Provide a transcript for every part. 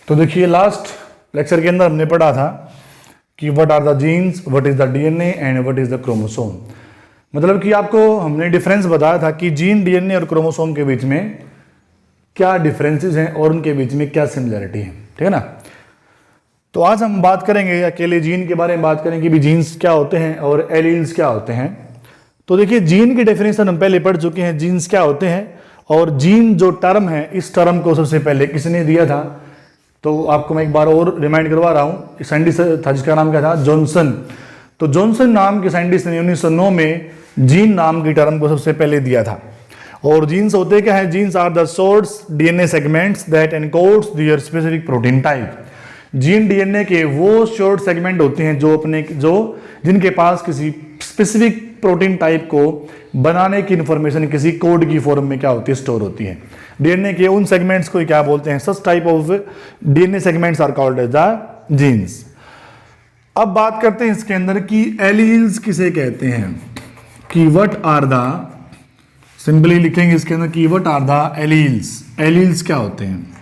तो देखिए last lecture के अंदर हमने पढ़ा था कि what are the genes, what is the DNA and what is the chromosome. मतलब कि आपको हमने डिफरेंस बताया था कि जीन, डीएनए और क्रोमोसोम के बीच में क्या डिफरेंसेस हैं और उनके बीच में क्या सिमिलरिटी है, ठीक है ना। तो आज हम बात करेंगे अकेले जीन के बारे में, बात करेंगे कि जीन्स क्या होते हैं और एलील्स क्या होते हैं। तो देखिए जीन की डेफिनेशन हम पहले पढ़ चुके हैं, जीन्स क्या होते हैं। और जीन जो टर्म है, इस टर्म को सबसे पहले किसने दिया था, तो आपको मैं एक बार और रिमाइंड करवा रहा हूँ। साइंटिस्ट था जिसका नाम क्या था, जॉनसन। तो जॉनसन नाम के साइंटिस्ट ने 1909 में जीन नाम की टर्म को सबसे पहले दिया था। और जीन्स होते क्या है, genes are the shorts DNA segments that encodes their specific protein type. Gene DNA के वो शॉर्ट सेगमेंट होते हैं जो जिनके पास किसी स्पेसिफिक प्रोटीन टाइप को बनाने की इंफॉर्मेशन किसी कोड की फॉर्म में क्या होती है, स्टोर होती है। डीएनए के उन सेगमेंट्स को क्या बोलते हैं, such type of DNA segments are called as the genes. अब बात करते हैं इसके अंदर कि एलील्स किसे कहते हैं, कि व्हाट आर द, सिंपली लिखेंगे इसके अंदर कि what are the alleles. Alleles क्या होते हैं,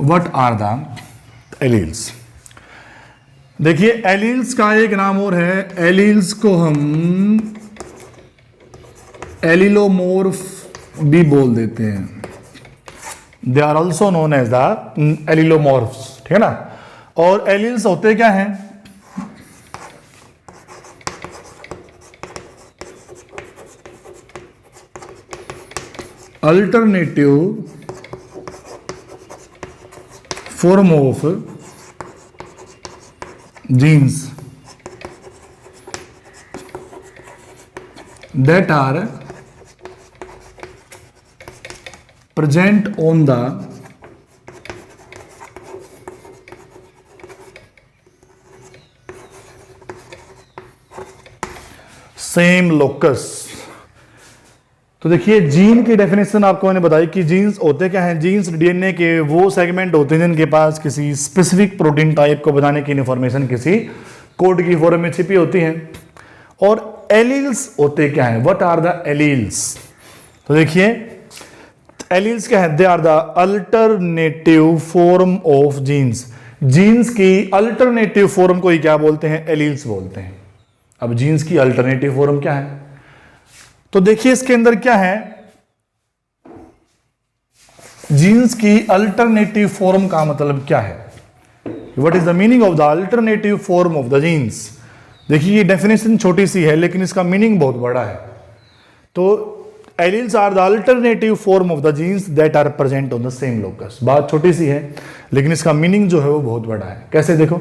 व्हाट आर द एलील्स। देखिए एलील्स का एक नाम और है, एलील्स को हम एलिलोमॉर्फ भी बोल देते हैं। They are also known as the allelomorphs, ठीक है ना। और एलील्स होते क्या हैं, alternative form of genes that are present on the same locus। तो देखिए जीन की डेफिनेशन आपको मैंने बताई कि जीन्स होते क्या हैं, जीन्स डीएनए के वो सेगमेंट होते हैं जिनके पास किसी स्पेसिफिक प्रोटीन टाइप को बनाने की इंफॉर्मेशन किसी कोड की फॉर्म में छिपी होती है। और एलील्स होते क्या हैं, व्हाट आर द एलील्स। तो देखिए एलील्स क्या है, they are the alternative form of genes. Genes की अल्टरनेटिव फॉर्म को ही क्या बोलते हैं, एलील्स बोलते हैं। अब जीन्स की अल्टरनेटिव फॉर्म क्या है, तो देखिए इसके अंदर क्या है, जीन्स की अल्टरनेटिव फॉर्म का मतलब क्या है, what is the meaning of the alternative form of the genes. देखिए ये डेफिनेशन छोटी सी है लेकिन इसका मीनिंग बहुत बड़ा है। तो alleles are the alternative form of the genes that are present on the same locus. बात छोटी सी है लेकिन इसका मीनिंग जो है वो बहुत बड़ा है। कैसे, देखो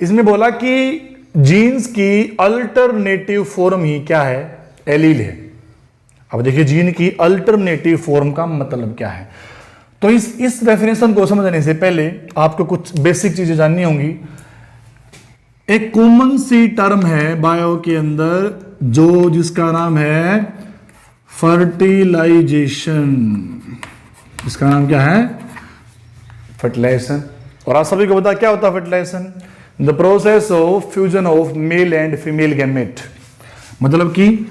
इसमें बोला कि जीन्स की अल्टरनेटिव फॉर्म ही क्या है, एलील है। अब देखिए जीन की अल्टरनेटिव फॉर्म का मतलब क्या है। तो इस डेफिनेशन को समझने से पहले आपको कुछ बेसिक चीजें जाननी होंगी। एक कॉमन सी टर्म है बायो के अंदर जो जिसका नाम है फर्टिलाइजेशन। इसका नाम क्या है, फर्टिलाइजेशन। और आप सभी को पता क्या होता है fertilisation, the process of fusion of male and female gamete. मतलब कि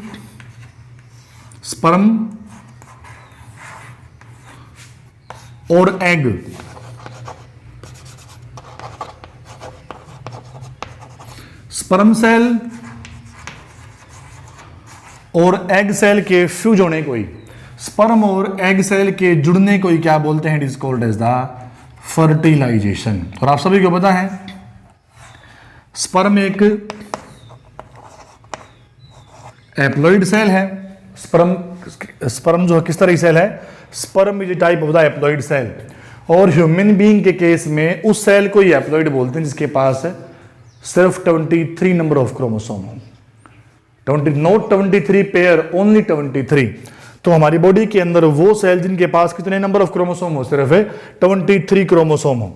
स्पर्म और एग, स्पर्म सेल और एग सेल के फ्यूज होने को ही, स्पर्म और एग सेल के जुड़ने को ही क्या बोलते हैं, it is called as the fertilisation. और आप सभी को पता है स्पर्म एक एप्लॉइड सेल है। स्पर्म जो किस तरह की सेल है, sperm is type of the haploid cell. और ह्यूमन बीइंग के केस में उस सेल को ही एप्लॉइड बोलते हैं जिसके पास सिर्फ 23 नंबर ऑफ क्रोमोसोम हो, नॉट 23 पेयर, ओनली 23। तो हमारी बॉडी के अंदर वो सेल जिनके पास कितने नंबर ऑफ क्रोमोसोम हो, सिर्फ 23 क्रोमोसोम हो,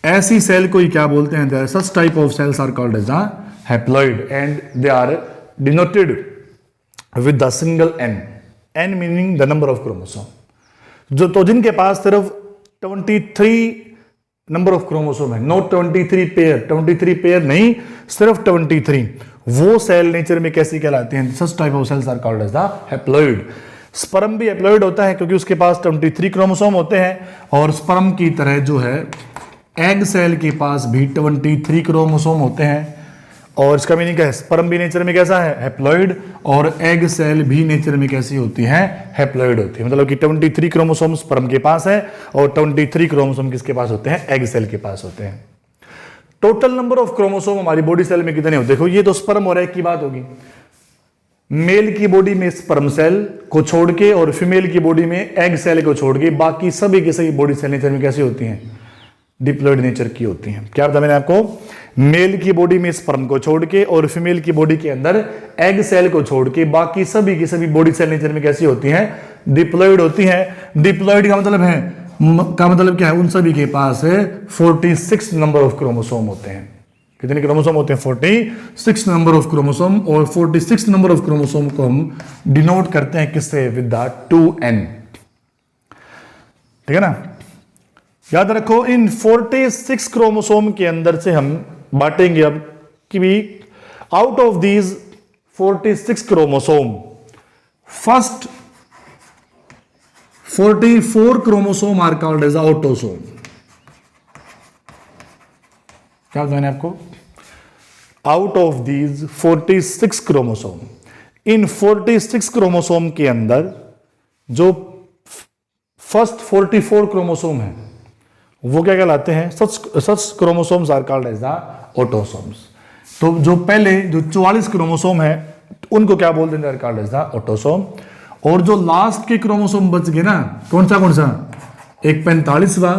ऐसी सेल को ही क्या बोलते हैं, such type of cells are called as the haploid and they are denoted with the single n meaning the number of chromosome। जो तो जिनके पास सिर्फ 23 नंबर ऑफ क्रोमोसोम है, नॉट 23 पेयर, 23 पेयर नहीं, सिर्फ 23, वो सेल नेचर में कैसी कहलाती हैं, such type of cells are called as the haploid. Sperm भी हैप्लॉइड होता है क्योंकि उसके पास 23 क्रोमोसोम होते हैं, और स्पर्म की तरह जो है एग सेल के पास भी 23 क्रोमोसोम होते हैं। और इसका मीनिंग क्या है, स्पर्म भी नेचर में कैसा है, हैप्लॉइड, और एग सेल भी नेचर में कैसी होती है, हैप्लॉइड होती है। मतलब कि 23 क्रोमोसोम स्पर्म के पास है और 23 क्रोमोसोम किसके पास होते हैं, एग सेल के पास होते हैं। टोटल नंबर ऑफ क्रोमोसोम हमारी बॉडी सेल में कितने होते हैं? देखो ये तो स्पर्म और एग की बात होगी। मेल की बॉडी में स्पर्म सेल को छोड़ के और फीमेल की बॉडी में एग सेल को छोड़ के बाकी सभी के सभी बॉडी सेल नेचर में कैसी होती हैं, डिप्लॉइड नेचर की होती हैं। क्या बताया मैंने आपको, मेल की बॉडी में स्पर्म को छोड़ के और फीमेल की बॉडी के अंदर एग सेल को छोड़ के बाकी सभी की सभी बॉडी सेल नेचर में कैसी होती हैं, डिप्लॉइड होती हैं। डिप्लॉइड का मतलब क्या है, उन सभी के पास 46 नंबर ऑफ क्रोमोसोम होते हैं। कितने क्रोमोसोम होते हैं, 46 नंबर ऑफ क्रोमोसोम। और 46 नंबर ऑफ क्रोमोसोम को हम डिनोट करते हैं किससे, विद द 2n। ठीक है ना, याद रखो इन 46 क्रोमोसोम के अंदर से हम बांटेंगे अब कि भी out of these 46 chromosome first 44 chromosome are called as autosome. क्या बताया आपको, आउट ऑफ दीज 46 क्रोमोसोम, इन 46 क्रोमोसोम के अंदर जो फर्स्ट 44 क्रोमोसोम है वो क्या कहलाते हैं, such chromosomes are called as the autosomes. तो जो पहले जो 44 क्रोमोसोम है उनको क्या बोलते हैं, are called as the autosome. और जो लास्ट के क्रोमोसोम बच गए ना, कौन सा, एक 45वां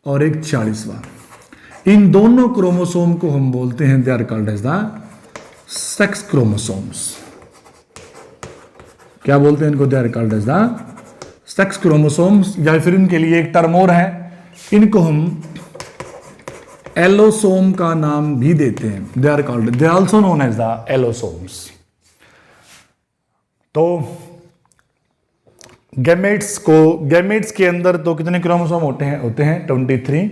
और एक 46वां, इन दोनों क्रोमोसोम को हम बोलते हैं, they are called as the sex chromosomes. क्या बोलते हैं इनको, they are called as the sex chromosomes. या फिर इनके लिए एक टर्म और है, इनको हम एलोसोम का नाम भी देते हैं, they are called, they are also known as the allosomes. तो गैमेट्स के अंदर तो कितने क्रोमोसोम होते हैं 23।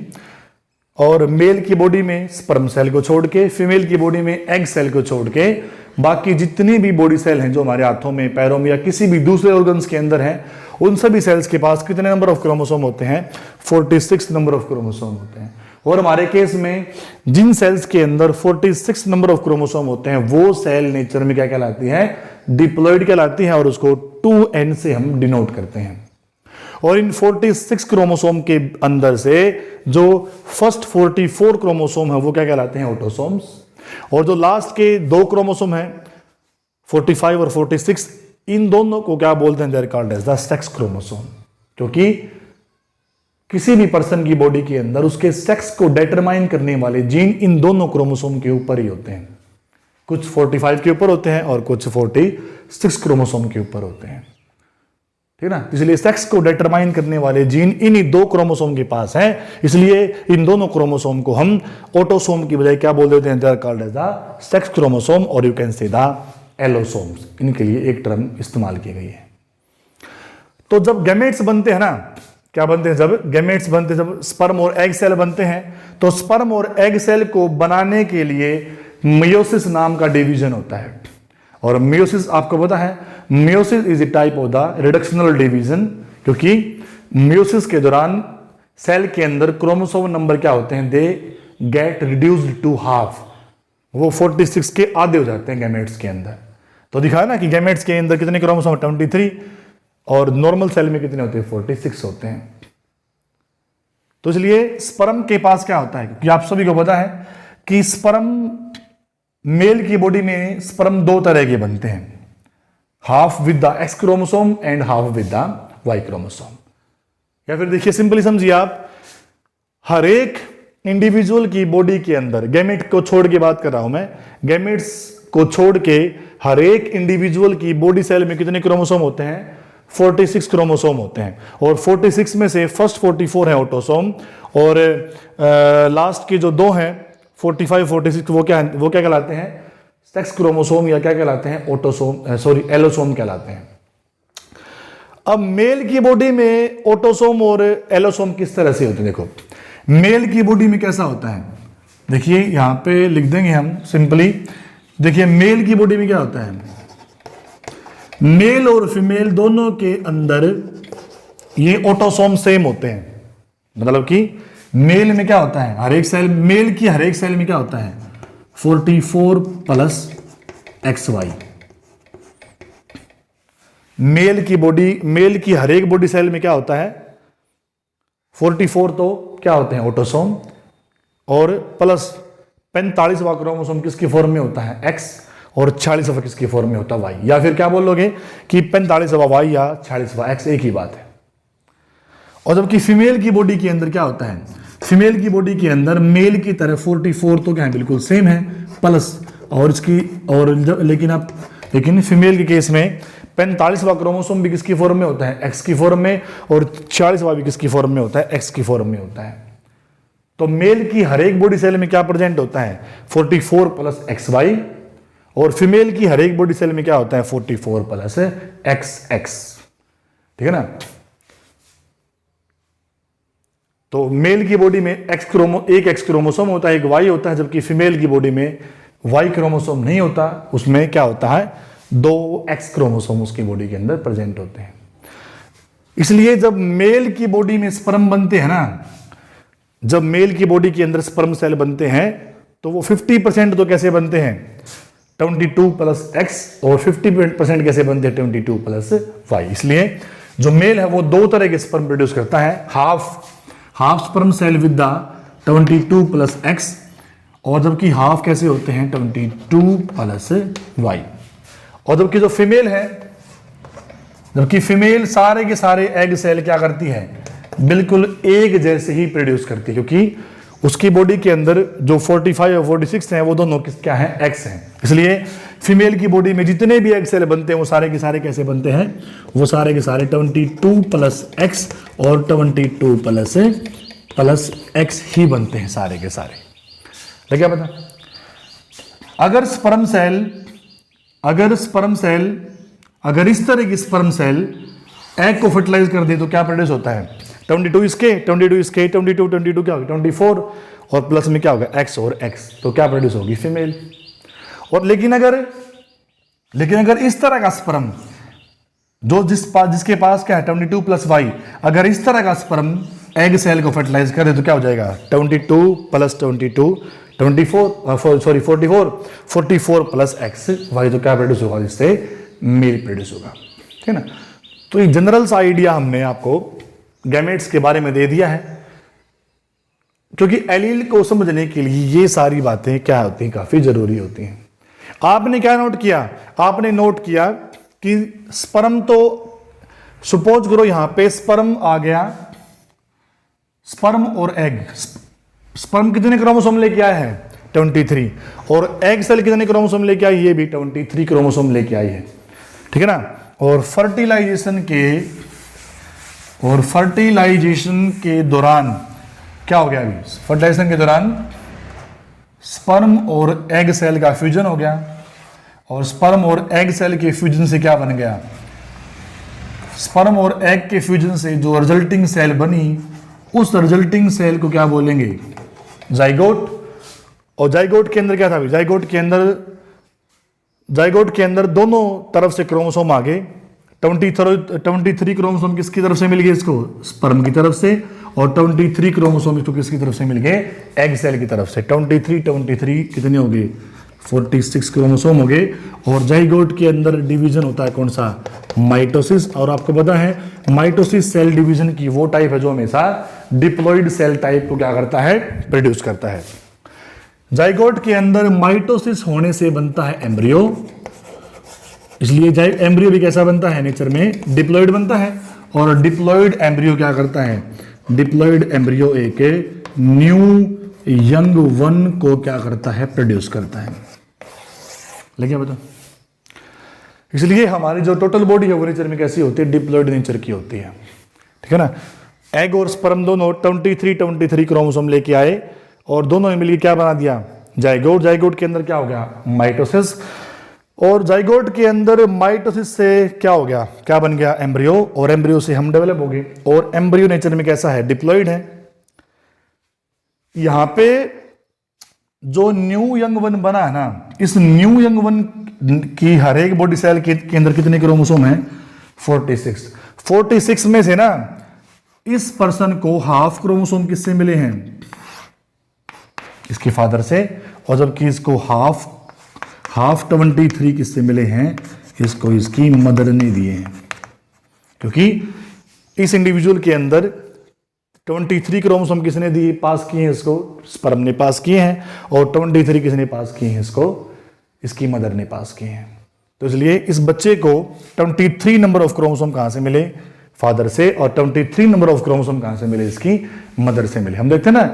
और मेल की बॉडी में स्पर्म सेल को छोड़ के, फीमेल की बॉडी में एग सेल को छोड़ के बाकी जितनी भी बॉडी सेल हैं जो हमारे हाथों में, पैरों में या किसी भी दूसरे ऑर्गन्स के अंदर हैं, उन सभी सेल्स के पास कितने नंबर ऑफ क्रोमोसोम होते हैं, 46 नंबर ऑफ क्रोमोसोम होते हैं। और हमारे केस में जिन सेल्स के अंदर 46 नंबर ऑफ क्रोमोसोम होते हैं वो सेल नेचर में क्या कहलाती है, डिप्लॉइड कहलाती है, और उसको 2n से हम डिनोट करते हैं। और इन 46 क्रोमोसोम के अंदर से जो फर्स्ट 44 क्रोमोसोम है वो क्या कहलाते हैं, ऑटोसोम्स। और जो लास्ट के दो क्रोमोसोम है 45 और 46, इन दोनों को क्या बोलते हैं, they are called as the sex chromosome. क्योंकि किसी भी पर्सन की बॉडी के अंदर उसके सेक्स को डिटरमाइन करने वाले जीन इन दोनों क्रोमोसोम के ऊपर ही होते हैं। कुछ 45 के ऊपर होते हैं और कुछ 46 क्रोमोसोम के ऊपर होते हैं। ठीक है ना, इसलिए सेक्स को डिटरमाइन करने वाले जीन इन्हीं दो क्रोमोसोम के पास हैं, इसलिए इन दोनों क्रोमोसोम को हम ऑटोसोम की बजाय क्या बोल देते हैं, they are called as the sex chromosome, और you can say the allosomes. इनके लिए एक टर्म इस्तेमाल की गई है। तो जब गैमेट्स बनते हैं ना, क्या बनते हैं, जब गैमेट्स बनते हैं, जब स्पर्म और एग सेल बनते हैं, तो स्पर्म और एग सेल को बनाने के लिए मेयोसिस नाम का डिवीजन होता है। और मेयोसिस आपको पता है, meiosis is a type of the reductional division, क्योंकि मेयोसिस के दौरान सेल के अंदर क्रोमोसोम नंबर क्या होते हैं, they get reduced to half. वो 46 के आधे हो जाते हैं गैमेट्स के अंदर। तो दिखाया ना कि गैमेट्स के अंदर कितने क्रोमोसोम, 23, और नॉर्मल सेल में कितने होते हैं, 46 होते हैं। तो इसलिए स्पर्म के पास क्या होता है, क्योंकि आप सभी को पता है कि स्पर्म, मेल की बॉडी में स्पर्म दो तरह के बनते हैं, half with the X chromosome and half with the Y chromosome. या फिर देखिए सिंपली समझिए आप, हर एक इंडिविजुअल की बॉडी के अंदर, गैमेट को छोड़ के बात कर रहा हूं मैं, गैमेट्स को छोड़ के हर एक इंडिविजुअल की बॉडी सेल में कितने क्रोमोसोम होते हैं, 46 क्रोमोसोम होते हैं। और 46 में से फर्स्ट 44 है ऑटोसोम, और लास्ट के जो दो हैं 45 46 वो क्या कहलाते हैं, सेक्स क्रोमोसोम, या क्या कहलाते हैं, ऑटोसोम, सॉरी एलोसोम कहलाते हैं। अब मेल की बॉडी में ऑटोसोम और एलोसोम किस तरह से होते हैं, देखो मेल की बॉडी में कैसा होता है, देखिए यहां पे लिख देंगे हम सिंपली। देखिए मेल की बॉडी में क्या होता है, मेल और फीमेल दोनों के अंदर ये ऑटोसोम सेम होते हैं। मतलब कि मेल में क्या होता है, हर एक सेल, मेल की हर एक सेल में क्या होता है 44 प्लस XY। मेल की हर एक बॉडी सेल में क्या होता है 44 तो क्या होते हैं ऑटोसोम, और प्लस 45वां क्रोमोसोम किसकी फॉर्म में होता है X, और 46वां किसकी फॉर्म में होता है Y। या फिर क्या बोलोगे कि 45वां Y या 46वां X एक ही बात है। और जबकि फीमेल की बॉडी के अंदर क्या होता है, फीमेल की बॉडी के अंदर मेल की तरह 44 तो क्या है बिल्कुल सेम है प्लस, और इसकी और लेकिन फीमेल के केस में 45वां क्रोमोसोम भी किसकी फॉर्म में होता है X की फॉर्म में, और 46वां भी किसकी फॉर्म में होता है X की फॉर्म में होता है। तो मेल की हर एक बॉडी सेल में क्या प्रेजेंट होता है 44 प्लस XY, और फीमेल की हर एक बॉडी सेल में क्या होता है 44 प्लस XX। ठीक है ना। तो मेल की बॉडी में एक X क्रोमोसोम होता है, एक Y होता है, जबकि फीमेल की बॉडी में Y क्रोमोसोम नहीं होता, उसमें क्या होता है 2 X क्रोमोसोम उसकी बॉडी के अंदर प्रेजेंट होते हैं। इसलिए जब मेल की बॉडी में स्पर्म बनते हैं ना, जब मेल की बॉडी के अंदर स्पर्म सेल बनते हैं तो वो 50% तो कैसे बनते हैं 22 प्लस X, और 50% कैसे बनते हैं 22 प्लस Y। इसलिए जो मेल है वो 2 तरह के स्पर्म प्रोड्यूस करता है, half sperm cell with the 22 plus X, और जबकि हाफ कैसे होते हैं 22 प्लस Y। और जबकि जो फीमेल है, जबकि फीमेल सारे के सारे एग सेल क्या करती है बिल्कुल एक जैसे ही प्रोड्यूस करती है, क्योंकि उसकी बॉडी के अंदर जो 45 और 46 हैं वो दोनों क्या हैं X हैं। इसलिए फीमेल की बॉडी में जितने भी एग सेल बनते हैं वो सारे के सारे कैसे बनते हैं, वो सारे के सारे 22 प्लस X और 22 प्लस X ही बनते हैं सारे के सारे। लग गया पता। अगर इस तरह की स्पर्म सेल एग को फर्टिलाइज कर दे तो क्या प्रोड्यूस होता है 22 इसके 22 क्या होगा 24, और प्लस में क्या होगा X और X, तो क्या प्रोड्यूस होगी फीमेल। और लेकिन अगर इस तरह का स्पर्म जो जिसके पास क्या है 22 प्लस Y, अगर इस तरह का स्पर्म एग सेल को फर्टिलाइज करे तो क्या हो जाएगा 22 प्लस 44 प्लस XY, तो क्या प्रोड्यूस होगा जिससे मेल प्रोड्यूस होगा। ठीक है ना। तो एक जनरल सा आइडिया हमने आपको गैमेट्स के बारे में दे दिया है, क्योंकि एलील को समझने के लिए ये सारी बातें क्या होती हैं काफी जरूरी होती हैं। आपने क्या नोट किया, आपने नोट किया कि स्पर्म, तो सपोज करो यहां पे स्पर्म आ गया, स्पर्म और एग, स्पर्म कितने क्रोमोसोम लेके आया है 23, और एग सेल कितने क्रोमोसोम लेके आई, ये भी 23 क्रोमोसोम लेके आई है। ठीक है ना। और फर्टिलाइजेशन के दौरान क्या हो गया, अभी फर्टिलाइजेशन के दौरान स्पर्म और एग सेल का फ्यूजन हो गया, और स्पर्म और एग सेल के फ्यूजन से क्या बन गया, स्पर्म और एग के फ्यूजन से जो रिजल्टिंग सेल बनी, उस रिजल्टिंग सेल को क्या बोलेंगे जाइगोट। और जाइगोट के अंदर क्या था, जाइगोट के अंदर दोनों तरफ से क्रोमोसोम आ गए। 23 क्रोमोसोम किसकी तरफ से मिल गए इसको, स्पर्म की तरफ से, और 23 क्रोमोसोम इसको किसकी तरफ से मिल गए, एग सेल की तरफ से। 23 कितने हो गए 46 क्रोमोसोम हो गए। और जाइगोट के अंदर डिवीजन होता है कौन सा, माइटोसिस। और आपको पता है माइटोसिस सेल डिवीजन की वो टाइप है जो हमेशा डिप्लॉइड सेल टाइप को क्या करता है, प्रोड्यूस करता है। जाइगोट के अंदर माइटोसिस होने से बनता है एम्ब्रियो, इसलिए एम्ब्रियो भी कैसा बनता है, नेचर में डिप्लॉइड बनता है। और डिप्लॉइड एम्ब्रियो क्या करता है, डिप्लॉइड एम्ब्रियो एक न्यू यंग वन को क्या करता है, प्रोड्यूस करता है। लगे बता। इसलिए हमारी जो टोटल बॉडी है वो नेचर में कैसी होती है, डिप्लॉइड नेचर की होती है। ठीक है ना। एग और स्पर्म दोनों 23 क्रोमोसोम लेके आए, और दोनों ने मिलकर क्या बना दिया, जाइगोट। जाइगोट के अंदर क्या हो गया, माइटोसिस। और जाइगोट के अंदर माइटोसिस से क्या हो गया, क्या बन गया, एम्ब्रियो। और एम्ब्रियो से हम डेवलप हो गए। और एम्ब्रियो नेचर में कैसा है, डिप्लॉइड है। यहां पे जो न्यू यंग वन बना है ना, इस न्यू यंग वन की हर एक बॉडी सेल के अंदर कितने क्रोमोसोम हैं? 46। 46 में से ना इस पर्सन को हाफ क्रोमोसोम किससे मिले हैं? इसके फादर से। और जबकि इसको हाफ 23 किससे मिले हैं? इसको इसकी मदर ने दिए हैं। क्योंकि इस इंडिविजुअल के अंदर 23 क्रोमोसोम किसने दिए, पास किए हैं? इसको स्पर्म ने पास किए हैं। और 23 किसने पास किए हैं? इसको इसकी मदर ने पास किए हैं। तो इसलिए इस बच्चे को 23 नंबर ऑफ क्रोमोसोम कहां से मिले? फादर से। और 23 नंबर ऑफ क्रोमोसोम कहां से मिले? इसकी मदर से मिले। हम देखते हैं ना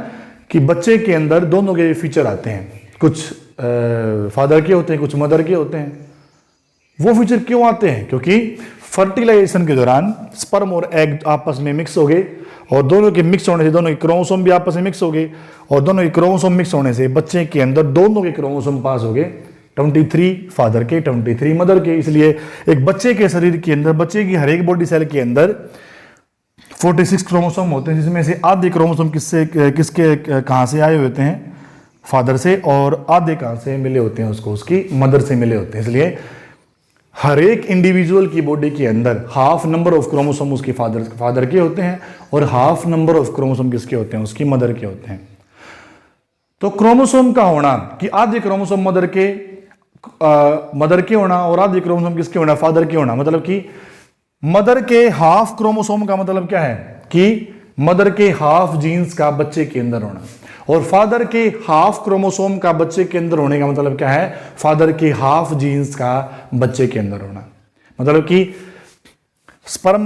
कि बच्चे के अंदर दोनों के फीचर आते हैं, कुछ फादर के होते हैं, कुछ मदर के होते हैं। वो फीचर क्यों आते हैं? क्योंकि फर्टिलाइजेशन के दौरान स्पर्म और एग आपस में मिक्स हो गए, और दोनों के मिक्स होने से दोनों के क्रोमोसोम भी आपस में मिक्स हो गए, और दोनों के क्रोमोसोम मिक्स होने से बच्चे के अंदर दोनों के क्रोमोसोम पास हो गए, 23 फादर के, 23 मदर के। इसलिए एक बच्चे के शरीर के अंदर, बच्चे की हर एक बॉडी सेल के अंदर 46 क्रोमोसोम होते हैं, जिसमें से आधे क्रोमोसोम किसके कहां से आए होते हैं? फादर से। और आधे कहां से मिले होते हैं? उसको उसकी मदर से मिले होते हैं। इसलिए हर एक इंडिविजुअल की बॉडी के अंदर हाफ नंबर ऑफ क्रोमोसोम उसके फादर के होते हैं, और हाफ नंबर ऑफ क्रोमोसोम किसके होते हैं? उसकी मदर के होते हैं। तो क्रोमोसोम का होना कि आधे क्रोमोसोम मदर के होना और आधे क्रोमोसोम किसके होना? फादर के होना। मतलब कि मदर के हाफ क्रोमोसोम का मतलब क्या है? कि मदर के हाफ जीन्स का बच्चे के अंदर होना, और फादर के हाफ क्रोमोसोम का बच्चे के अंदर होने का मतलब क्या है? फादर के हाफ जीन्स का बच्चे के अंदर होना। मतलब कि स्पर्म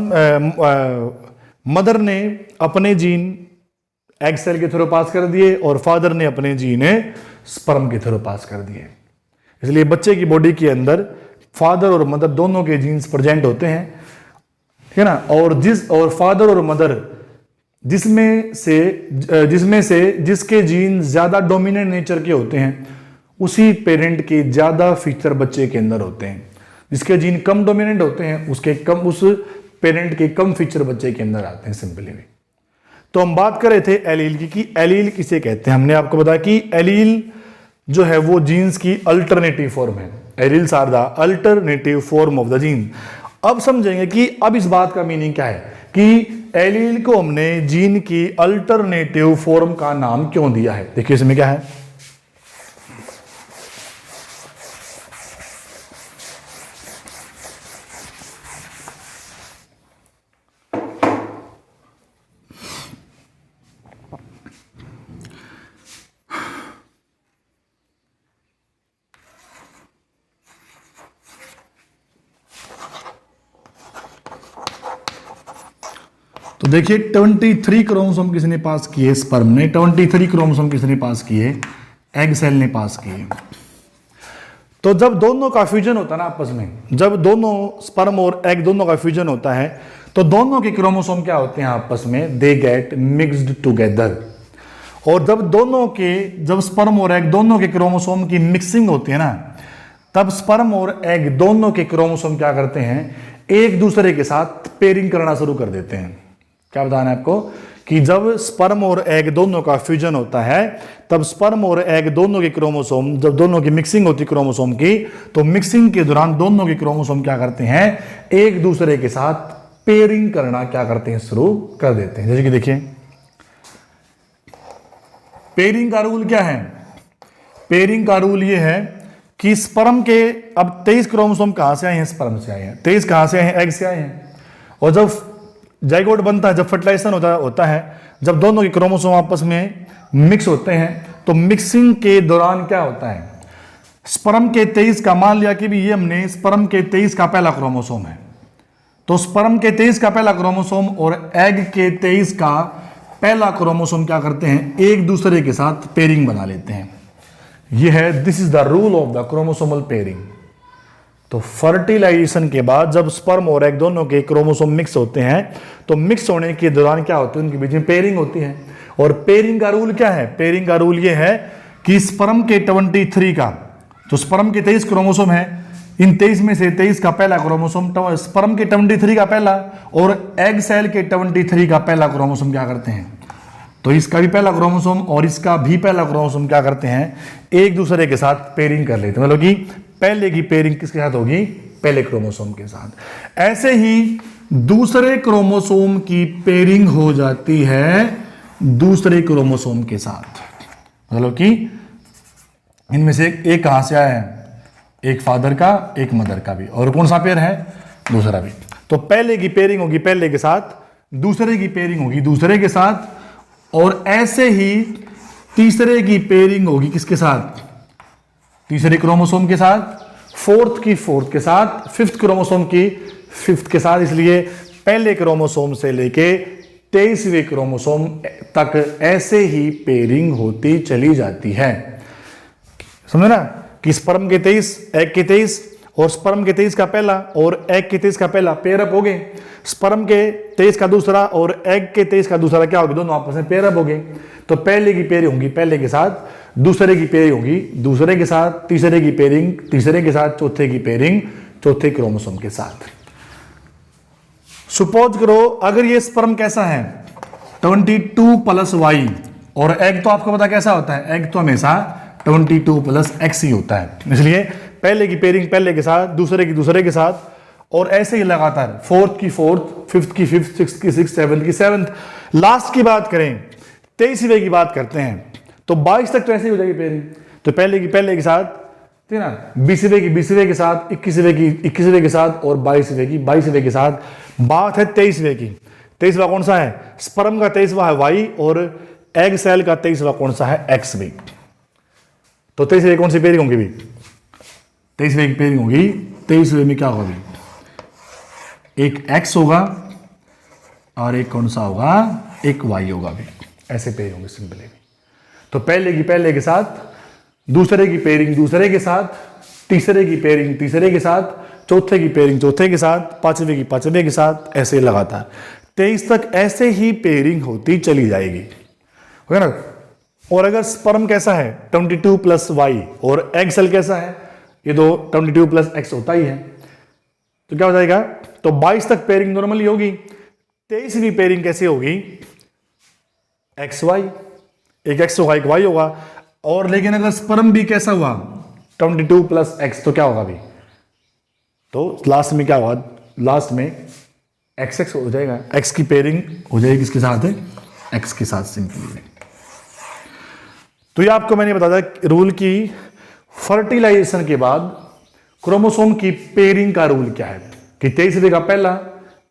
मदर ने अपने जीन एग सेल के थ्रू पास कर दिए, और फादर ने अपने जीन स्पर्म के थ्रू पास कर दिए। इसलिए बच्चे की बॉडी के अंदर फादर और मदर दोनों के जीन्स प्रेजेंट होते हैं, है ना। और फादर और मदर जिसमें से जिसके जीन ज्यादा डोमिनेंट नेचर के होते हैं, उसी पेरेंट के ज्यादा फीचर बच्चे के अंदर होते हैं। जिसके जीन कम डोमिनेंट होते हैं, उस पेरेंट के कम फीचर बच्चे के अंदर आते हैं, सिंपली। तो हम बात कर रहे थे एलील की, कि एलील किसे कहते हैं। हमने आपको बताया कि एलील जो है वो जीन्स की अल्टरनेटिव फॉर्म है। Alleles are the alternative form of the gene. अब समझेंगे कि अब इस बात का मीनिंग क्या है कि एलील को हमने जीन की अल्टरनेटिव फॉर्म का नाम क्यों दिया है। देखिए इसमें क्या है। तो देखिए 23 क्रोमोसोम किसने पास किए? स्पर्म ने। 23 क्रोमोसोम किसने पास किए? एग सेल ने पास किए। तो जब दोनों का फ्यूजन होता है ना आपस में, जब दोनों स्पर्म और एग दोनों का फ्यूजन होता है, तो दोनों के क्रोमोसोम क्या होते हैं आपस में? They get mixed together. और जब स्पर्म और एग दोनों के क्रोमोसोम की मिक्सिंग होती है ना, तब स्पर्म और एग दोनों के क्रोमोसोम क्या करते हैं? एक दूसरे के साथ पेयरिंग करना शुरू कर देते हैं। क्या बताना है आपको कि जब स्पर्म और एग दोनों का फ्यूजन होता है, तब स्पर्म और एग दोनों के क्रोमोसोम, जब दोनों की मिक्सिंग होती है क्रोमोसोम की, तो मिक्सिंग के दौरान दोनों के क्रोमोसोम क्या करते हैं? एक दूसरे के साथ पेयरिंग करना क्या करते हैं? शुरू कर देते हैं। जैसे कि देखिए पेयरिंग का रूल क्या है? पेयरिंग का रूल ये है कि स्पर्म के अब 23 क्रोमोसोम कहां से आए हैं? स्पर्म से आए हैं। 23 कहां से आए हैं? एग से आए हैं। और जब जाइगोट बनता है, जब फर्टिलाइजेशन होता है, जब दोनों के क्रोमोसोम आपस में मिक्स होते हैं, तो मिक्सिंग के दौरान क्या होता है? स्पर्म के 23 का, मान लिया कि भी ये हमने स्पर्म के 23 का पहला क्रोमोसोम है, तो स्पर्म के 23 का पहला क्रोमोसोम और एग के 23 का पहला क्रोमोसोम क्या करते हैं? एक दूसरे के साथ पेयरिंग बना लेते हैं। यह है, this is the rule of the chromosomal pairing. तो फर्टिलाइजेशन के बाद जब स्पर्म और एग दोनों के क्रोमोसोम मिक्स होते हैं, तो मिक्स होने के दौरान क्या होता है? उनके बीच में पेयरिंग होती है। और पेयरिंग का रूल क्या है? पेयरिंग का रूल यह है कि स्पर्म के 23 का, तो स्पर्म के 23 क्रोमोसोम है, इन 23 में से 23 का पहला क्रोमोसोम स्पर्म के 23 का पहला, और एग सेल के 23 का पहला क्रोमोसोम क्या करते हैं? तो इसका भी पहला क्रोमोसोम और इसका भी पहला क्रोमोसोम क्या करते हैं, एक दूसरे के साथ पेयरिंग कर लेते हैं, मतलब कि पहले की पेयरिंग किसके साथ होगी, पहले क्रोमोसोम के साथ। ऐसे ही दूसरे क्रोमोसोम की पेयरिंग हो जाती है दूसरे क्रोमोसोम के साथ, मतलब कि इनमें से एक कहां से आया है, एक फादर का एक मदर का भी, और कौन सा पेयर है, दूसरा भी। तो पहले की पेयरिंग होगी पहले के साथ, दूसरे की पेयरिंग होगी दूसरे के साथ, और ऐसे ही तीसरे की पेयरिंग होगी किसके साथ, तीसरे क्रोमोसोम के साथ, फोर्थ की फोर्थ के साथ, फिफ्थ क्रोमोसोम की फिफ्थ के साथ। इसलिए पहले क्रोमोसोम से लेके 23वें क्रोमोसोम तक ऐसे ही पेयरिंग होती चली जाती है। समझे ना कि स्पर्म के 23, एग के 23 और स्पर्म के 23 का पहला और एग के 23 का पहला पेयर अप हो गए, स्पर्म के 23 का दूसरा और एग के 23 का दूसरा क्या हो गया, दोनों आपस में पेयर अप हो गए। तो पहले की पेयरिंग होगी पहले के साथ, दूसरे की पेयरिंग होगी दूसरे के साथ, तीसरे की पेयरिंग तीसरे के साथ, चौथे की पेयरिंग चौथे क्रोमोसोम के साथ। सपोज करो अगर ये स्पर्म कैसा है 22 प्लस वाई, और एग तो आपको पता कैसा होता है, एग तो हमेशा 22 प्लस एक्स ही होता है। इसलिए पहले की पेयरिंग पहले के साथ, दूसरे की दूसरे के साथ, और ऐसे ही लगातार फोर्थ की फोर्थ, फिफ्थ की फिफ्थ, सिक्स की सिक्स, सेवंथ की सेवंथ। लास्ट की बात करें 23वें की बात करते हैं तो 22 तक तो ऐसे ही हो जाएगी पेयरिंग। तो पहले की पहले के साथ, ठीक है ना, 20वें की 20वें के साथ, 21वें की 21वें के साथ, और 22वें की 22वें के साथ। बात है 23वें की। 23वां कौन सा है, स्पर्म का 23वां है वाई, और एग सेल का 23वां कौन सा है, एक्स भी। तो 23वें कौन सी पेयरिंग होगी भी, 23वें की पेयरिंग होगी, 23वें में क्या होगा भी, एक एक्स होगा और एक कौन सा होगा, एक वाई होगा भी। ऐसे पेयरिंग होंगे सिंपली। तो पहले की पहले के साथ, दूसरे की पेयरिंग दूसरे के साथ, तीसरे की पेयरिंग तीसरे के साथ, चौथे की पेयरिंग चौथे के साथ, पांचवें की पांचवें के साथ, ऐसे लगातार 23 तक ऐसे ही पेयरिंग होती चली जाएगी, हो गया ना। और अगर स्पर्म कैसा है 22 प्लस वाई, और एग सेल कैसा है, ये तो 22 प्लस एक्स होता ही है, तो क्या हो जाएगा, तो 22 तक पेयरिंग नॉर्मली होगी। 23वीं पेयरिंग कैसे होगी, एक्स वाई, एक एक्स होगा एक वाई होगा। और लेकिन अगर स्पर्म भी कैसा हुआ 22 प्लस एक्स, तो क्या होगा भी, तो लास्ट में क्या होगा, लास्ट में एक्स एक्स हो जाएगा, एक्स की पेयरिंग हो जाएगी किसके साथ है, एक्स के साथ सिंपली। तो ये आपको मैंने बताया रूल की फर्टिलाइजेशन के बाद क्रोमोसोम की पेयरिंग का रूल क्या है कि 23वें का पहला,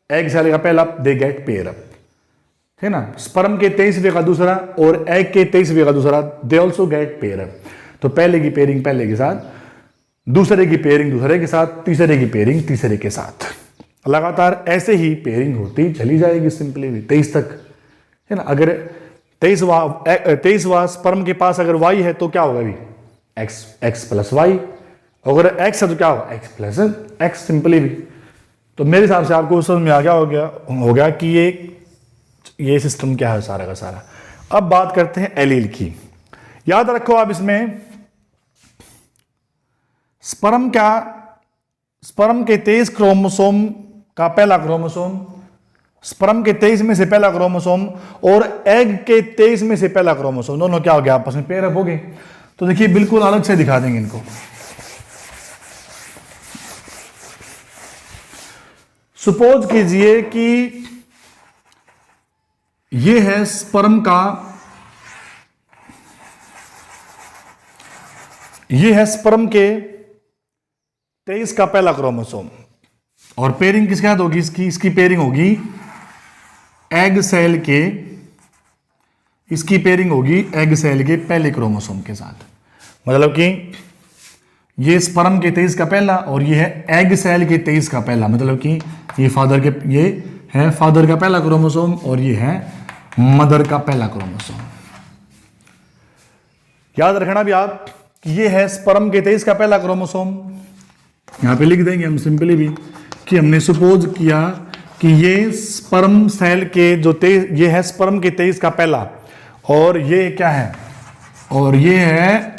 एग सेल का पहला, दे गेट पेयर अप, है ना। स्पर्म के 23वें का दूसरा और एग के 23वें का दूसरा, they also get pair up. तो पहले की पेयरिंग पहले के साथ, दूसरे की पेयरिंग दूसरे के साथ, तीसरे की पेयरिंग तीसरे के साथ, लगातार ऐसे ही पेयरिंग होती चली जाएगी सिंपली 23 तक, है ना। अगर 23वां स्पर्म के पास अगर वाई है तो क्या होगा भी, एक्स प्लस वाई, अगर एक्स है तो क्या होगा, एक्स प्लस एक्स सिंपली भी। तो मेरे हिसाब से आपको समझ में आ गया हो गया कि ये सिस्टम क्या है सारा का सारा। अब बात करते हैं एलील की। याद रखो आप इसमें स्पर्म के 23 क्रोमोसोम का पहला क्रोमोसोम, स्पर्म के 23 में से पहला क्रोमोसोम और एग के 23 में से पहला क्रोमोसोम, दोनों क्या हो गया, आपस में पेयर अप हो गए। तो देखिए बिल्कुल अलग से दिखा देंगे इनको। सपोज कीजिए कि ये है स्पर्म का, ये है स्पर्म के 23 का पहला क्रोमोसोम, और पेयरिंग किसके साथ होगी, इसकी पेयरिंग होगी एग सेल के, इसकी पेयरिंग होगी एग सेल के पहले क्रोमोसोम के साथ। मतलब कि ये स्पर्म के 23 का पहला और ये है एग सेल के 23 का पहला, मतलब कि ये है फादर का पहला क्रोमोसोम और ये है मदर का पहला क्रोमोसोम। याद रखना भी आप कि ये है स्पर्म के 23 का पहला क्रोमोसोम, यहां पे लिख देंगे हम सिंपली भी कि हमने सपोज किया कि ये स्पर्म सेल के जो ये है स्पर्म के 23 का पहला, और ये क्या है, और ये है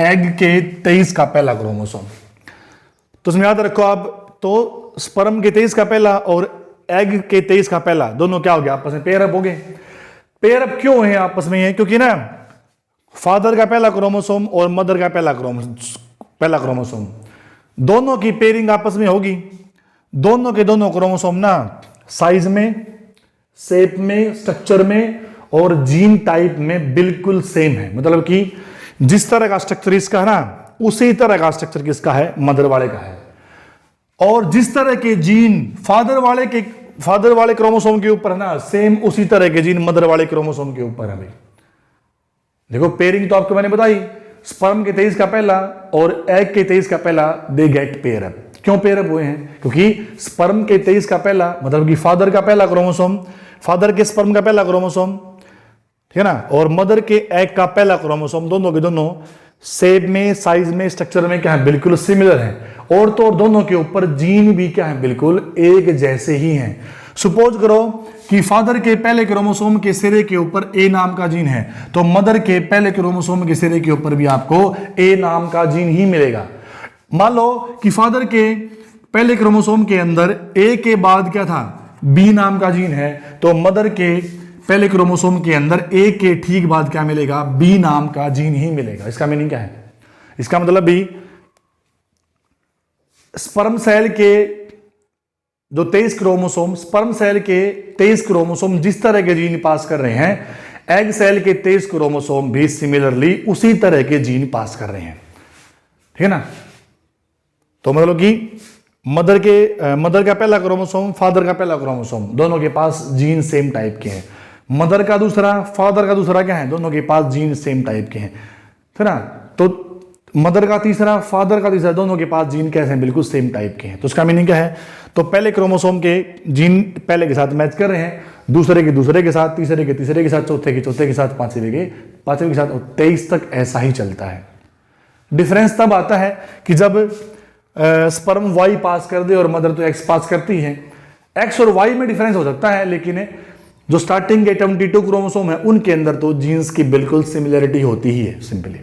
एग के 23 का पहला क्रोमोसोम। तो उसमें याद रखो आप, तो स्पर्म के 23 का पहला और एग के 23 का पहला दोनों क्या हो गया, आपस में पेयर अप हो गए। पेयर अप क्यों है आपस में? क्योंकि ना फादर का पहला क्रोमोसोम और मदर का पहला क्रोमोसोम दोनों की पेयरिंग आपस में होगी। दोनों के दोनों क्रोमोसोम ना साइज में, शेप में, स्ट्रक्चर में और जीन टाइप में बिल्कुल सेम है। मतलब कि जिस तरह का स्ट्रक्चर इसका है ना, उसी तरह का स्ट्रक्चर किसका है? मदर वाले का है। और जिस तरह के जीन फादर वाले क्रोमोसोम के ऊपर है ना, सेम उसी तरह के जीन मदर वाले क्रोमोसोम के ऊपर है भाई। देखो पेयरिंग तो आपको मैंने बताई, स्पर्म के 23 का पहला और एग के 23 का पहला दे गेट पेयर अप। क्यों पेयर अप हुए हैं? क्योंकि स्पर्म के 23 का पहला मतलब कि फादर का पहला क्रोमोसोम, फादर के स्पर्म का पहला क्रोमोसोम, ठीक है ना, और मदर के एग का पहला क्रोमोसोम, दोनों के दोनों शेप में, साइज में, स्ट्रक्चर में क्या है? बिल्कुल सिमिलर है। और तो और दोनों के ऊपर जीन भी क्या है? बिल्कुल एक जैसे ही हैं। सपोज करो कि फादर के पहले क्रोमोसोम के सिरे के ऊपर ए नाम का जीन है, तो मदर के पहले क्रोमोसोम के सिरे के ऊपर भी आपको ए नाम का जीन ही मिलेगा। मान लो कि फादर के पहले क्रोमोसोम के अंदर ए के बाद क्या था? बी नाम का जीन है, तो मदर के पहले क्रोमोसोम के अंदर ए के ठीक बाद क्या मिलेगा? बी नाम का जीन ही मिलेगा। इसका मीनिंग क्या है? इसका मतलब भी स्पर्म सेल के जो 23 क्रोमोसोम, स्पर्म सेल के 23 क्रोमोसोम जिस तरह के जीन पास कर रहे हैं, एग सेल के 23 क्रोमोसोम भी सिमिलरली उसी तरह के जीन पास कर रहे हैं। ठीक है ना? तो मतलब कि मदर का पहला क्रोमोसोम, फादर का पहला क्रोमोसोम, दोनों के पास जीन सेम टाइप के हैं। मदर का दूसरा, फादर का दूसरा क्या है? दोनों के पास जीन सेम टाइप के हैं। है ना? तो मदर का तीसरा, फादर का तीसरा, दोनों के पास जीन कैसे हैं? बिल्कुल सेम टाइप के हैं। तो उसका मीनिंग क्या है? तो पहले क्रोमोसोम के जीन पहले के साथ मैच कर रहे हैं, दूसरे के साथ, तीसरे के साथ, चौथे के साथ, पांचवें के साथ, और 23 तक ऐसा ही चलता है। डिफरेंस तब आता है कि जब स्पर्म वाई पास कर दे और मदर तो एक्स पास करती है। एक्स और वाई में डिफरेंस हो सकता है, लेकिन जो स्टार्टिंग के 22 क्रोमोसोम है उनके अंदर तो जीन्स की बिल्कुल सिमिलरिटी होती ही है सिंपली।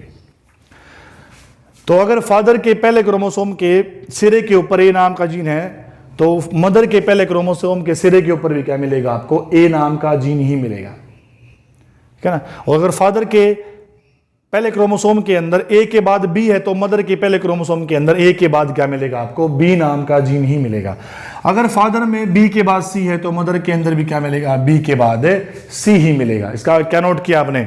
तो अगर फादर के पहले क्रोमोसोम के सिरे के ऊपर ए नाम का जीन है, तो मदर के पहले क्रोमोसोम के सिरे के ऊपर भी क्या मिलेगा? आपको ए नाम का जीन ही मिलेगा। ठीक है ना? और अगर फादर के पहले क्रोमोसोम के अंदर ए के बाद बी है, तो मदर के पहले क्रोमोसोम के अंदर ए के बाद क्या मिलेगा? आपको बी नाम का जीन ही मिलेगा। अगर फादर में बी के बाद सी है, तो मदर के अंदर भी क्या मिलेगा? बी के बाद सी ही मिलेगा। इसका क्या नोट किया आपने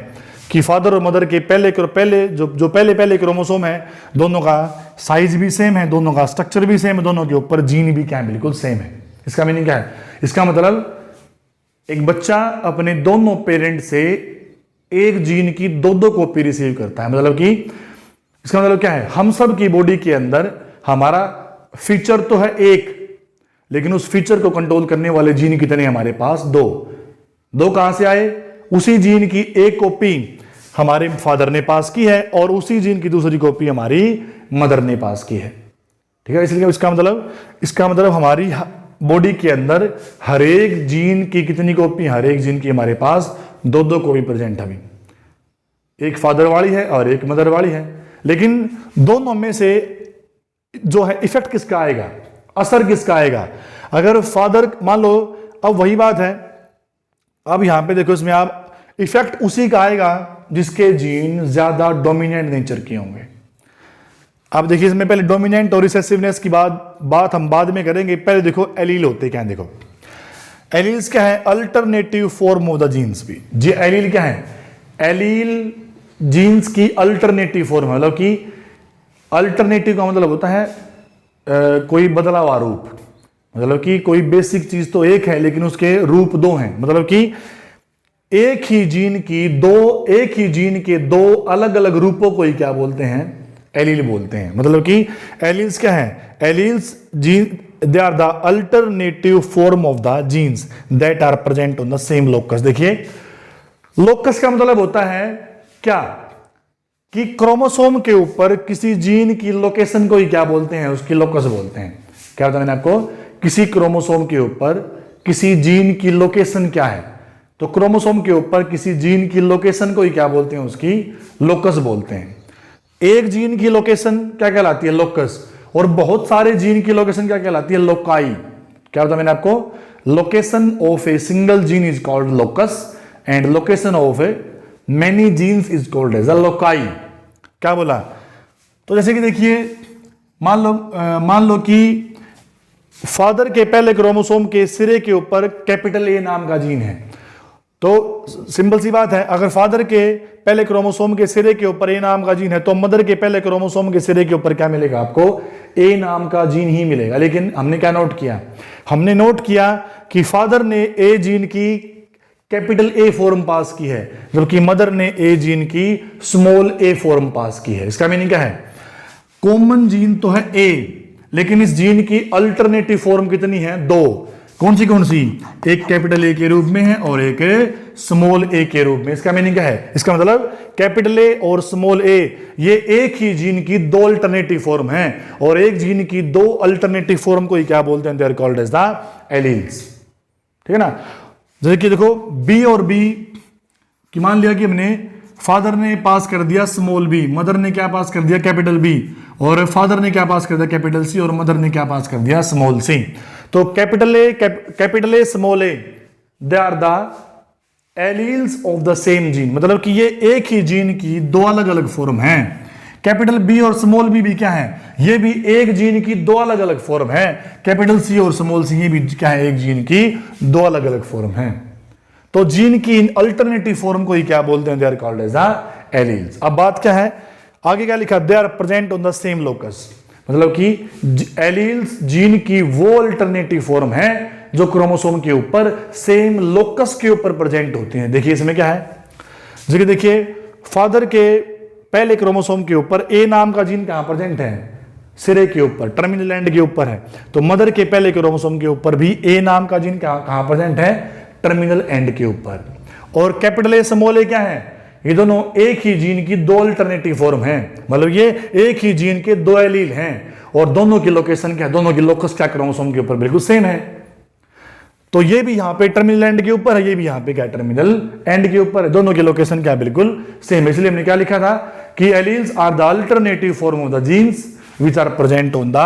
कि फादर और मदर के पहले क्रोमोसोम है, दोनों का साइज भी सेम है, दोनों का स्ट्रक्चर भी सेम है, दोनों के ऊपर जीन भी क्या है? बिल्कुल सेम है। इसका मीनिंग क्या है? इसका मतलब एक बच्चा अपने दोनों पेरेंट से एक जीन की दो कॉपी रिसीव करता है। मतलब कि इसका मतलब क्या है? हम सब की बॉडी के अंदर हमारा फीचर तो है एक, लेकिन उस फीचर को कंट्रोल करने वाले जीन कितने हमारे पास? दो कहां से आए? उसी जीन की एक कॉपी हमारे फादर ने पास की है और उसी जीन की दूसरी कॉपी हमारी मदर ने पास की है। ठीक है? इसलिए इसका मतलब हमारी बॉडी के अंदर हर एक जीन की कितनी कॉपी? हर एक जीन की हमारे पास दो कॉपी प्रेजेंट है। एक फादर वाली है और एक मदर वाली है, लेकिन दोनों में से जो है इफेक्ट किसका आएगा? असर किसका आएगा? अगर फादर, मान लो अब वही बात है, अब यहां पे देखो इसमें आप इफेक्ट उसी का आएगा जिसके जीन ज्यादा डोमिनेंट नेचर के होंगे। आप देखिए इसमें पहले डोमिनेंट और रिसेसिवनेस की बात हम बाद में करेंगे। पहले देखो एलील होते क्या है। देखो एलील्स क्या है? Alternative form of the genes भी। जी एलील क्या है? एलील जीन्स की अल्टरनेटिव फॉर्म है। मतलब कि अल्टरनेटिव का मतलब होता है कोई बदला हुआ रूप। मतलब कि कोई बेसिक चीज तो एक है लेकिन उसके रूप दो हैं। मतलब कि एक ही जीन के दो अलग अलग रूपों को ही क्या बोलते हैं? एलील बोलते हैं। मतलब कि एलील्स क्या है? Alleles gene they are the alternative form of the genes that are present on the same locus. देखिए लोकस का मतलब होता है क्या? कि क्रोमोसोम के ऊपर किसी जीन की लोकेशन को ही क्या बोलते हैं? उसकी लोकस बोलते हैं। क्या बताया मैंने आपको? किसी क्रोमोसोम के ऊपर किसी जीन की लोकेशन क्या है? तो क्रोमोसोम के ऊपर किसी जीन की लोकेशन को ही क्या बोलते हैं? उसकी लोकस बोलते हैं। एक जीन की लोकेशन क्या कहलाती है? लोकस। और बहुत सारे जीन की लोकेशन क्या कहलाती है? लोकाई। क्या बताया मैंने आपको? Location of a single gene is called locus and location of many genes is called as a loci. क्या बोला? तो जैसे कि देखिए, मान लो कि फादर के पहले क्रोमोसोम के सिरे के ऊपर कैपिटल ए नाम का जीन है। तो सिंपल सी बात है, अगर फादर के पहले क्रोमोसोम के सिरे के ऊपर ए नाम का जीन है तो मदर के पहले क्रोमोसोम के सिरे के ऊपर क्या मिलेगा? आपको ए नाम का जीन ही मिलेगा। लेकिन हमने क्या नोट किया? हमने नोट किया कि फादर ने ए जीन की कैपिटल ए फॉर्म पास की है, जबकि मदर ने ए जीन की स्मॉल ए फॉर्म पास की है। इसका मीनिंग क्या है? कॉमन जीन तो है ए, लेकिन इस जीन की अल्टरनेटिव फॉर्म कितनी है? दो। कौन सी? एक कैपिटल ए के रूप में है और एक स्मॉल ए के रूप में। इसका मीनिंग क्या है? इसका मतलब कैपिटल ए और स्मॉल ए ये एक ही जीन की दो अल्टरनेटिव फॉर्म है, और एक जीन की दो अल्टरनेटिव फॉर्म को ही क्या बोलते हैं? They are called as the alleles. ठीक है ना? जैसे कि देखो, बी और बी कि मान लिया कि हमने फादर ने पास कर दिया स्मॉल बी, मदर ने क्या पास कर दिया? कैपिटल बी, और फादर ने क्या पास कर दिया? कैपिटल सी, और मदर ने क्या पास कर दिया? Small c. तो capital A small a they are the alleles of the same gene, मतलब कि ये एक ही जीन की दो अलग अलग फॉर्म हैं। कैपिटल बी और स्मॉल बी भी क्या है? ये भी एक जीन की दो अलग अलग फॉर्म है। कैपिटल सी और स्मॉल सी ये भी क्या है? एक जीन की दो अलग अलग फॉर्म है। तो जीन की इन अल्टरनेटिव फॉर्म को ही क्या बोलते हैं? They are called as the alleles. अब बात क्या है? आगे क्या लिखा? They are present on the same locus, मतलब कि एलील्स जीन की वो अल्टरनेटिव फॉर्म है जो क्रोमोसोम के ऊपर सेम लोकस के ऊपर प्रेजेंट होती हैं। देखिए इसमें क्या है? जैसे देखिए, फादर के पहले क्रोमोसोम के ऊपर ए नाम का जीन कहां प्रेजेंट है? सिरे के ऊपर, टर्मिनल एंड के ऊपर है। तो मदर के पहले क्रोमोसोम के ऊपर भी ए नाम का जीन कहां प्रेजेंट है? टर्मिनल एंड के ऊपर। और कैपिटल ए स्मॉल ए क्या है? ये दोनों एक ही जीन की दो अल्टरनेटिव फॉर्म हैं, मतलब ये एक ही जीन के दो एलील हैं, और दोनों की लोकेशन क्या? दोनों की लोकस क्या? क्रोमोसोम के ऊपर बिल्कुल सेम है। तो ये भी यहां पे टर्मिनल एंड के ऊपर है, ये भी यहां पे क्या? टर्मिनल एंड के ऊपर है। दोनों की लोकेशन क्या? बिल्कुल सेम है। इसलिए हमने क्या लिखा था कि alleles are the alternative form of the genes which are present on the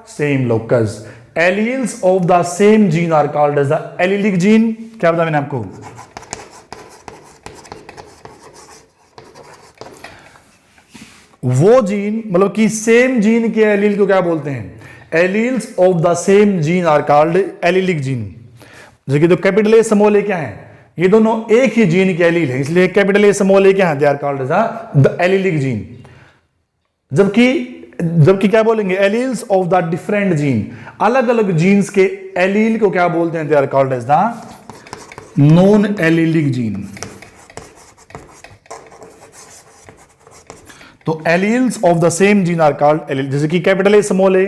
same locus. Alleles of the same gene are called as the allelic gene. क्या बताया मैंने आपको? वो जीन, मतलब कि सेम जीन के एलील को क्या बोलते हैं? Alleles of the same gene are called allelic gene. जैसे कि तो कैपिटल ए स्मॉल ए क्या है? ये दोनों एक ही जीन के एलील है, इसलिए कैपिटल ए स्मॉल ए क्या है? They are called as the allelic gene. जबकि क्या बोलेंगे? Alleles of the different gene, अलग अलग जीन्स के एलील को क्या बोलते हैं? They are called as the non allelic gene. तो alleles of the same gene are called allele. जैसे कि कैपिटल ए स्मॉल ए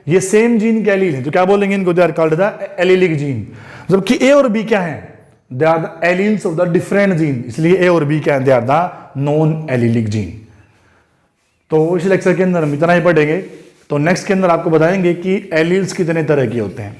ये सेम जीन के एलील है, तो क्या बोलेंगे इनको? They are called the allelic gene. जबकि ए और बी क्या है? They are the alleles of the different gene, इसलिए ए और बी क्या है? They are the non allelic gene. तो इस लेक्चर के अंदर हम इतना ही पढ़ेंगे। तो नेक्स्ट के अंदर आपको बताएंगे कि एलील्स कितने तरह के होते हैं।